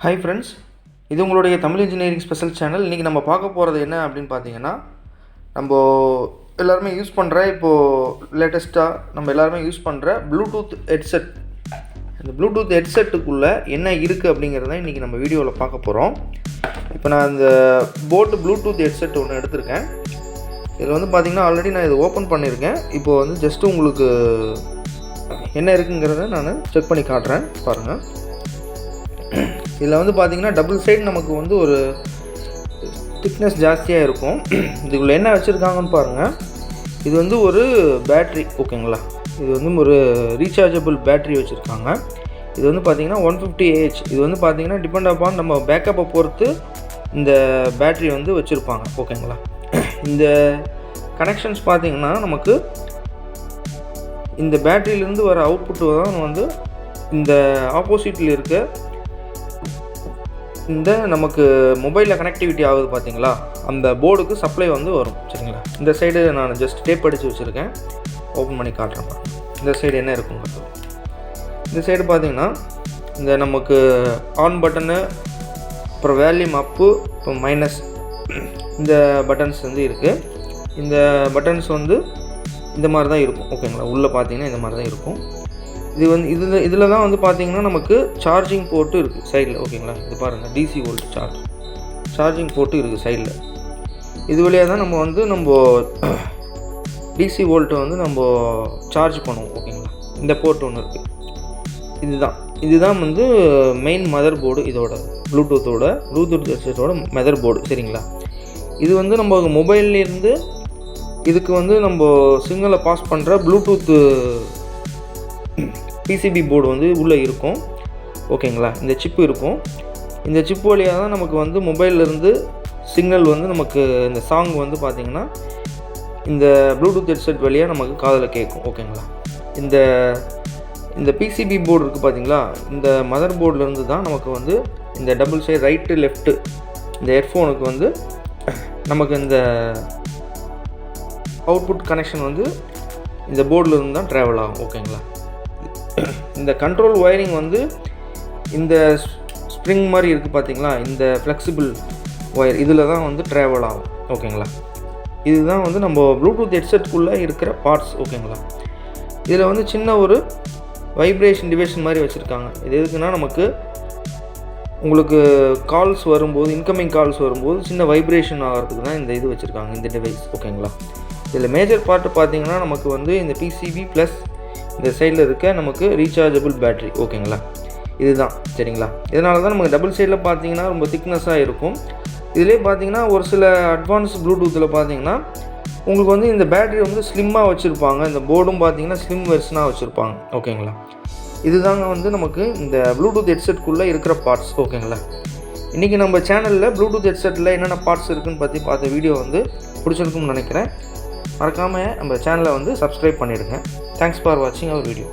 Hi friends, இது உங்களுடைய Tamil engineering special channel. இன்றைக்கி நம்ம பார்க்க போகிறது என்ன அப்படின்னு பார்த்தீங்கன்னா, நம்ம எல்லாருமே யூஸ் பண்ணுற இப்போது லேட்டஸ்ட்டாக நம்ம எல்லாருமே யூஸ் பண்ணுற ப்ளூடூத் ஹெட்செட். இந்த ப்ளூடூத் ஹெட்செட்டுக்குள்ளே என்ன இருக்குது அப்படிங்கிறத இன்றைக்கி நம்ம வீடியோவில் பார்க்க போகிறோம். இப்போ நான் இந்த போட் ப்ளூடூத் ஹெட்செட் ஒன்று எடுத்திருக்கேன். இதில் வந்து பார்த்திங்கன்னா ஆல்ரெடி நான் இதை ஓப்பன் பண்ணியிருக்கேன். இப்போது வந்து ஜஸ்ட்டு உங்களுக்கு என்ன இருக்குங்கிறத நான் செக் பண்ணி காட்டுறேன் பாருங்கள். இதில் வந்து பார்த்திங்கன்னா டபுள் சைடு நமக்கு வந்து ஒரு திக்னஸ் ஜாஸ்தியாக இருக்கும். இதுக்குள்ளே என்ன வச்சுருக்காங்கன்னு பாருங்கள். இது வந்து ஒரு பேட்ரி, ஓகேங்களா. இது வந்து ஒரு ரீசார்ஜபிள் பேட்ரி வச்சுருக்காங்க. இது வந்து பார்த்திங்கன்னா 150 Ah. இது வந்து பார்த்திங்கன்னா டிபெண்ட் அப்பான் நம்ம பேக்கப்பை பொறுத்து இந்த பேட்ரி வந்து வச்சுருப்பாங்க, ஓகேங்களா. இந்த கனெக்ஷன்ஸ் பார்த்திங்கன்னா நமக்கு இந்த பேட்ரியிலேருந்து வர அவுட்புட்டு தான் வந்து இந்த ஆப்போசிட்டில் இருக்க இந்த நமக்கு மொபைலில் கனெக்டிவிட்டி ஆகுது பார்த்தீங்களா, அந்த போர்டுக்கு சப்ளை வந்து வரும், சரிங்களா. இந்த சைடு நான் ஜஸ்ட் டேப் அடித்து வச்சுருக்கேன். ஓப்பன் பண்ணி காட்டுறேன். இந்த சைடு என்ன இருக்குங்கிறது. இந்த சைடு பார்த்தீங்கன்னா இந்த நமக்கு ஆன் பட்டனு, அப்புறம் வேல்யூம் அப்பு, இப்போ மைனஸ், இந்த பட்டன்ஸ் வந்து இருக்குது. இந்த பட்டன்ஸ் வந்து இந்த மாதிரி தான் இருக்கும், ஓகேங்களா. உள்ளே பார்த்தீங்கன்னா இந்த மாதிரி தான் இருக்கும். இது வந்து இதில் தான் வந்து பார்த்திங்கன்னா நமக்கு சார்ஜிங் போர்ட்டு இருக்குது சைடில், ஓகேங்களா. இது பாருங்கள், DC வோல்ட் சார்ஜிங் போர்ட்டு இருக்குது சைடில். இது வழியாக தான் நம்ம வந்து DC வோல்ட்டை வந்து நம்ம சார்ஜ் பண்ணுவோம், ஓகேங்களா. இந்த போர்ட் ஒன்று இருக்குது. இதுதான் வந்து மெயின் மதர் போர்டு. இதோட ப்ளூடூத் ஹெட்செட்டோட மதர் போர்டு, சரிங்களா. இது வந்து நம்ம மொபைல்லேருந்து இதுக்கு வந்து நம்ம சிக்னலை பாஸ் பண்ணுற ப்ளூடூத்து PCB போர்டு வந்து உள்ளே இருக்கும், ஓகேங்களா. இந்த சிப்பு இருக்கும். இந்த சிப்பு வழியாக தான் நமக்கு வந்து மொபைல்லேருந்து சிக்னல் வந்து நமக்கு இந்த சாங் வந்து பார்த்திங்கன்னா இந்த ப்ளூடூத் ஹெட்செட் வழியாக நமக்கு காதில் கேட்கும், ஓகேங்களா. இந்த PCB போர்டு இருக்குது பார்த்திங்களா, இந்த மதர் போர்டிலேருந்து தான் நமக்கு வந்து இந்த டபுள் சைடு ரைட்டு லெஃப்ட்டு இந்த ஹெட்ஃபோனுக்கு வந்து நமக்கு இந்த அவுட்புட் கனெக்ஷன் வந்து இந்த போர்டிலேருந்து தான் ட்ராவல் ஆகும், ஓகேங்களா. இந்த கண்ட்ரோல் ஒயரிங் வந்து இந்த ஸ்ப்ரிங் மாதிரி இருக்குது பார்த்தீங்களா, இந்த ஃப்ளெக்சிபிள் ஒயர் இதில் தான் வந்து ட்ராவல் ஆகும், ஓகேங்களா. இதுதான் வந்து நம்ம ப்ளூடூத் ஹெட்செட்டுக்குள்ளே இருக்கிற பார்ட்ஸ், ஓகேங்களா. இதில் வந்து சின்ன ஒரு வைப்ரேஷன் டிவைஸ் மாதிரி வச்சுருக்காங்க. இது எதுக்குன்னா நமக்கு உங்களுக்கு கால்ஸ் வரும்போது, இன்கமிங் கால்ஸ் வரும்போது சின்ன வைப்ரேஷன் ஆகிறதுக்கு தான் இந்த இது வச்சுருக்காங்க, இந்த டிவைஸ், ஓகேங்களா. இதில் மேஜர் பார்ட்டு பார்த்திங்கன்னா நமக்கு வந்து இந்த PCB ப்ளஸ் இந்த சைடில் இருக்க நமக்கு ரீசார்ஜபிள் பேட்ரி, ஓகேங்களா. இதுதான், சரிங்களா. இதனால தான் நமக்கு டபுள் சைடில் பார்த்தீங்கன்னா ரொம்ப திக்னஸாக இருக்கும். இதிலே பார்த்தீங்கன்னா ஒரு சில அட்வான்ஸ் ப்ளூடூத்தில் பார்த்தீங்கன்னா உங்களுக்கு வந்து இந்த பேட்ரி வந்து ஸ்லிம்மாக வச்சுருப்பாங்க. இந்த போர்டும் பார்த்தீங்கன்னா ஸ்லிம் வெர்ஷனாக வச்சுருப்பாங்க, ஓகேங்களா. இதுதாங்க வந்து நமக்கு இந்த ப்ளூடூத் ஹெட்செட்டுக்குள்ளே இருக்கிற பார்ட்ஸ், ஓகேங்களா. இன்றைக்கி நம்ம சேனலில் ப்ளூடூத் ஹெட்செட்டில் என்னென்ன பார்ட்ஸ் இருக்குதுன்னு பற்றி பார்த்த வீடியோ வந்து பிடிச்சிருக்குன்னு நினைக்கிறேன். மறக்காமல் நம்ம சேனலை வந்து சப்ஸ்கிரைப் பண்ணிவிடுங்க. தேங்க்ஸ் ஃபார் வாட்சிங் அவர் வீடியோ.